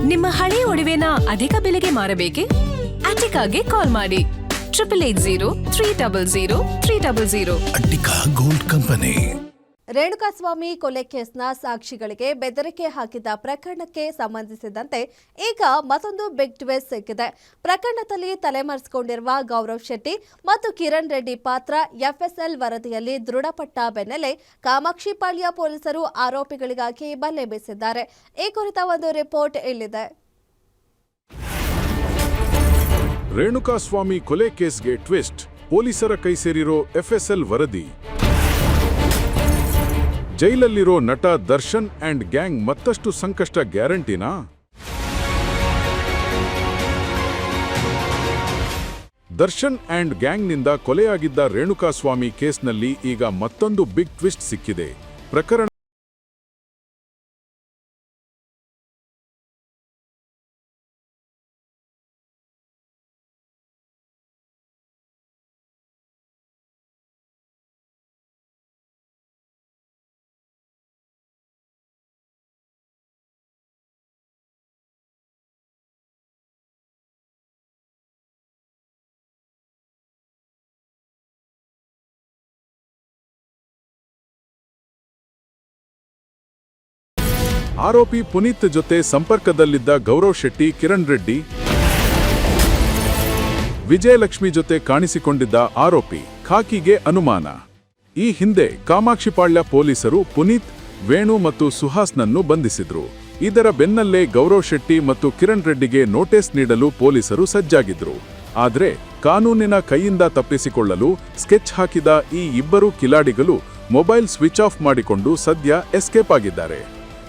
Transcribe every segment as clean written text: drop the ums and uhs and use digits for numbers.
ನಿಮ್ಮ ಹಳೆ ಒಡವೆನ ಅಧಿಕ ಬೆಲೆಗೆ ಮಾರಬೇಕೆ? ಅಟಿಕಾಗೆ ಕಾಲ್ ಮಾಡಿ 8803000300. Attica gold company. ರೇಣುಕಾಸ್ವಾಮಿ ಕೊಲೆ ಕೇಸ್ನ ಸಾಕ್ಷಿಗಳಿಗೆ ಬೆದರಿಕೆ ಹಾಕಿದ ಪ್ರಕರಣಕ್ಕೆ ಸಂಬಂಧಿಸಿದಂತೆ ಈಗ ಮತ್ತೊಂದು ಬಿಗ್ ಟ್ವಿಸ್ಟ್ ಸಿಕ್ಕಿದೆ. ಪ್ರಕರಣದಲ್ಲಿ ತಲೆಮರೆಸಿಕೊಂಡಿರುವ ಗೌರವ್ ಶೆಟ್ಟಿ ಮತ್ತು ಕಿರಣ್ ರೆಡ್ಡಿ ಪಾತ್ರ ಎಫ್ಎಸ್ಎಲ್ ವರದಿಯಲ್ಲಿ ದೃಢಪಟ್ಟ ಬೆನ್ನಲ್ಲೇ ಕಾಮಾಕ್ಷಿಪಾಳ್ಯ ಪೊಲೀಸರು ಆರೋಪಿಗಳಿಗಾಗಿ ಬಲೆ ಬೀಸಿದ್ದಾರೆ. ಈ ಕುರಿತ ಒಂದು ರಿಪೋರ್ಟ್ ಇಲ್ಲಿದೆ. ರೇಣುಕಾಸ್ವಾಮಿ ಕೊಲೆ ಕೇಸ್ಗೆ ಟ್ವಿಸ್ಟ್, ಪೊಲೀಸರ ಕೈ ಸೇರಿರೋ ಎಫ್ಎಸ್ಎಲ್ ವರದಿ. ಜೈಲಲ್ಲಿರೋ ನಟ ದರ್ಶನ್ ಅಂಡ್ ಗ್ಯಾಂಗ್ ಮತ್ತಷ್ಟು ಸಂಕಷ್ಟ ಗ್ಯಾರಂಟಿನಾ? ದರ್ಶನ್ ಅಂಡ್ ಗ್ಯಾಂಗ್ನಿಂದ ಕೊಲೆಯಾಗಿದ್ದ ರೇಣುಕಾಸ್ವಾಮಿ ಕೇಸ್ನಲ್ಲಿ ಈಗ ಮತ್ತೊಂದು ಬಿಗ್ ಟ್ವಿಸ್ಟ್ ಸಿಕ್ಕಿದೆ. ಪ್ರಕರಣ ಆರೋಪಿ ಪುನೀತ್ ಜೊತೆ ಸಂಪರ್ಕದಲ್ಲಿದ್ದ ಗೌರವ್ ಶೆಟ್ಟಿ, ಕಿರಣ್ ರೆಡ್ಡಿ, ವಿಜಯಲಕ್ಷ್ಮಿ ಜೊತೆ ಕಾಣಿಸಿಕೊಂಡಿದ್ದ ಆರೋಪಿ ಖಾಕಿಗೆ ಅನುಮಾನ. ಈ ಹಿಂದೆ ಕಾಮಾಕ್ಷಿಪಾಳ್ಯ ಪೊಲೀಸರು ಪುನೀತ್, ವೇಣು ಮತ್ತು ಸುಹಾಸ್ನನ್ನು ಬಂಧಿಸಿದ್ರು. ಇದರ ಬೆನ್ನಲ್ಲೇ ಗೌರವ್ ಶೆಟ್ಟಿ ಮತ್ತು ಕಿರಣ್ ರೆಡ್ಡಿಗೆ ನೋಟಿಸ್ ನೀಡಲು ಪೊಲೀಸರು ಸಜ್ಜಾಗಿದ್ರು. ಆದರೆ ಕಾನೂನಿನ ಕೈಯಿಂದ ತಪ್ಪಿಸಿಕೊಳ್ಳಲು ಸ್ಕೆಚ್ ಹಾಕಿದ ಈ ಇಬ್ಬರು ಕಿಲಾಡಿಗಳು ಮೊಬೈಲ್ ಸ್ವಿಚ್ ಆಫ್ ಮಾಡಿಕೊಂಡು ಸದ್ಯ ಎಸ್ಕೇಪ್ ಆಗಿದ್ದಾರೆ.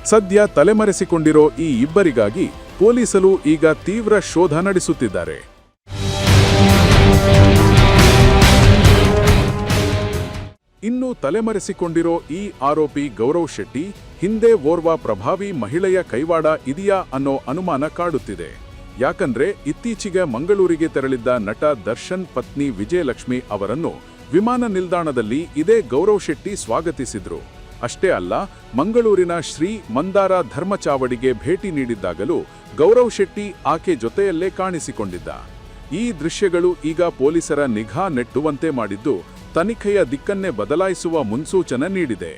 ಸದ್ಯ ತಲೆಮರೆಸಿಕೊಂಡಿರೋ ಈ ಇಬ್ಬರಿಗಾಗಿ ಪೊಲೀಸರು ಈಗ ತೀವ್ರ ಶೋಧ ನಡೆಸುತ್ತಿದ್ದಾರೆ. ಇನ್ನು ತಲೆಮರೆಸಿಕೊಂಡಿರೋ ಈ ಆರೋಪಿ ಗೌರವ್ ಶೆಟ್ಟಿ ಹಿಂದೆ ಓರ್ವ ಪ್ರಭಾವಿ ಮಹಿಳೆಯ ಕೈವಾಡ ಇದೆಯಾ ಅನ್ನೋ ಅನುಮಾನ ಕಾಡುತ್ತಿದೆ. ಯಾಕಂದ್ರೆ ಇತ್ತೀಚೆಗೆ ಮಂಗಳೂರಿಗೆ ತೆರಳಿದ್ದ ನಟ ದರ್ಶನ್ ಪತ್ನಿ ವಿಜಯಲಕ್ಷ್ಮಿ ಅವರನ್ನು ವಿಮಾನ ನಿಲ್ದಾಣದಲ್ಲಿ ಇದೇ ಗೌರವ್ ಶೆಟ್ಟಿ ಸ್ವಾಗತಿಸಿದ್ರು. ಅಷ್ಟೇ ಅಲ್ಲ, ಮಂಗಳೂರಿನ ಶ್ರೀ ಮಂದಾರ ಧರ್ಮಚಾವಡಿಗೆ ಭೇಟಿ ನೀಡಿದ್ದಾಗಲೂ ಗೌರವ್ ಶೆಟ್ಟಿ ಆಕೆ ಜೊತೆಯಲ್ಲೇ ಕಾಣಿಸಿಕೊಂಡಿದ್ದ. ಈ ದೃಶ್ಯಗಳು ಈಗ ಪೊಲೀಸರ ನಿಗಾ ನೆಟ್ಟುವಂತೆ ಮಾಡಿದ್ದು ತನಿಖೆಯ ದಿಕ್ಕನ್ನೇ ಬದಲಾಯಿಸುವ ಮುನ್ಸೂಚನೆ ನೀಡಿದೆ.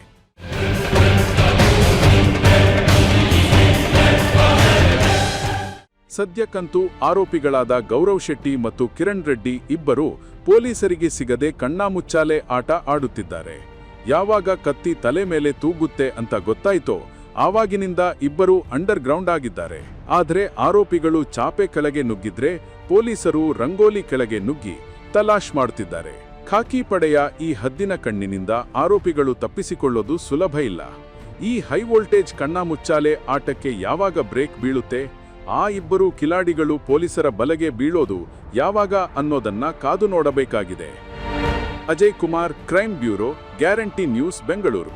ಸದ್ಯಕ್ಕಂತೂ ಆರೋಪಿಗಳಾದ ಗೌರವ್ ಶೆಟ್ಟಿ ಮತ್ತು ಕಿರಣ್ ರೆಡ್ಡಿ ಇಬ್ಬರು ಪೊಲೀಸರಿಗೆ ಸಿಗದೆ ಕಣ್ಣಾಮುಚ್ಚಾಲೆ ಆಟ ಆಡುತ್ತಿದ್ದಾರೆ. ಯಾವಾಗ ಕತ್ತಿ ತಲೆ ಮೇಲೆ ತೂಗುತ್ತೆ ಅಂತ ಗೊತ್ತಾಯ್ತೋ ಆವಾಗಿನಿಂದ ಇಬ್ಬರು ಅಂಡರ್ ಗ್ರೌಂಡ್ ಆಗಿದ್ದಾರೆ. ಆದರೆ ಆರೋಪಿಗಳು ಚಾಪೆ ಕೆಳಗೆ ನುಗ್ಗಿದ್ರೆ ಪೊಲೀಸರು ರಂಗೋಲಿ ಕೆಳಗೆ ನುಗ್ಗಿ ತಲಾಶ್ ಮಾಡುತ್ತಿದ್ದಾರೆ. ಖಾಕಿ ಪಡೆಯ ಈ ಹದ್ದಿನ ಕಣ್ಣಿನಿಂದ ಆರೋಪಿಗಳು ತಪ್ಪಿಸಿಕೊಳ್ಳೋದು ಸುಲಭ ಇಲ್ಲ. ಈ ಹೈ ವೋಲ್ಟೇಜ್ ಕಣ್ಣಾಮುಚ್ಚಾಲೆ ಆಟಕ್ಕೆ ಯಾವಾಗ ಬ್ರೇಕ್ ಬೀಳುತ್ತೆ, ಆ ಇಬ್ಬರು ಕಿಲಾಡಿಗಳು ಪೊಲೀಸರ ಬಲೆಗೆ ಬೀಳೋದು ಯಾವಾಗ ಅನ್ನೋದನ್ನ ಕಾದು ನೋಡಬೇಕಾಗಿದೆ. Ajay Kumar, crime bureau, guarantee news, Bengaluru.